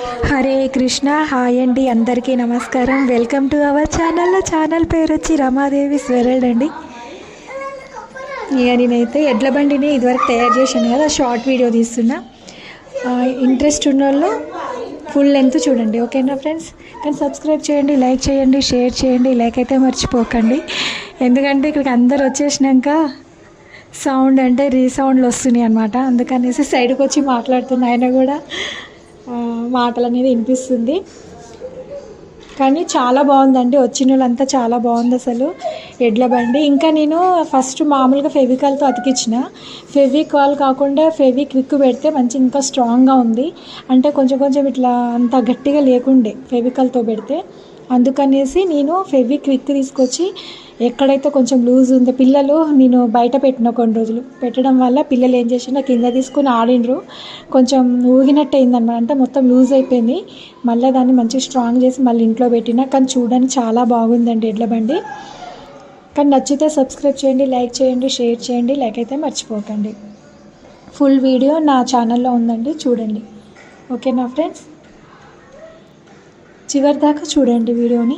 Hare Krishna. Hi అండి, అందరికీ నమస్కారం. వెల్కమ్ టు అవర్ ఛానల్ పేరు వచ్చి రమాదేవి స్వెరల్డ్ అండి. ఇక నేనైతే ఎడ్ల బండిని ఇదివరకు తయారు చేశాను కదా, షార్ట్ వీడియో తీస్తున్నా. ఇంట్రెస్ట్ ఉన్న వాళ్ళు ఫుల్ లెంత్ చూడండి, ఓకేనా ఫ్రెండ్స్? కానీ సబ్స్క్రైబ్ చేయండి, లైక్ చేయండి, షేర్ చేయండి. లైక్ అయితే మర్చిపోకండి, ఎందుకంటే ఇక్కడికి అందరు వచ్చేసినాక సౌండ్ అంటే రీసౌండ్లు వస్తున్నాయి అన్నమాట. అందుకనేసి సైడ్కి వచ్చి మాట్లాడుతున్న ఆయన కూడా మాటలు అనేది వినిపిస్తుంది. కానీ చాలా బాగుందండి, వచ్చిన వాళ్ళంతా చాలా బాగుంది అసలు ఎడ్ల బండి. ఇంకా నేను ఫస్ట్ మామూలుగా ఫెవికాల్తో అతికించిన, ఫెవికాల్ కాకుండా ఫెవిక్విక్ పెడితే మంచి ఇంకా స్ట్రాంగ్గా ఉంది. అంటే కొంచెం ఇట్లా అంత గట్టిగా లేకుండే ఫెవికాల్తో పెడితే. అందుకనేసి నేను ఫెవిక్విక్ తీసుకొచ్చి ఎక్కడైతే కొంచెం లూజ్ ఉందో, పిల్లలు నేను బయట పెట్టిన కొన్ని రోజులు పెట్టడం వల్ల పిల్లలు ఏం చేసినా కింద తీసుకొని ఆడిండ్రు, కొంచెం ఊగినట్టు అయిందన్నమాట. అంటే మొత్తం లూజ్ అయిపోయింది. మళ్ళీ దాన్ని మంచిగా స్ట్రాంగ్ చేసి మళ్ళీ ఇంట్లో పెట్టిన. కానీ చూడడానికి చాలా బాగుందండి ఎడ్ల బండి. కానీ నచ్చితే సబ్స్క్రైబ్ చేయండి, లైక్ చేయండి, షేర్ చేయండి. లైక్ అయితే మర్చిపోకండి. ఫుల్ వీడియో నా ఛానల్లో ఉందండి, చూడండి. ఓకేనా ఫ్రెండ్స్? చివరి దాకా చూడండి వీడియోని.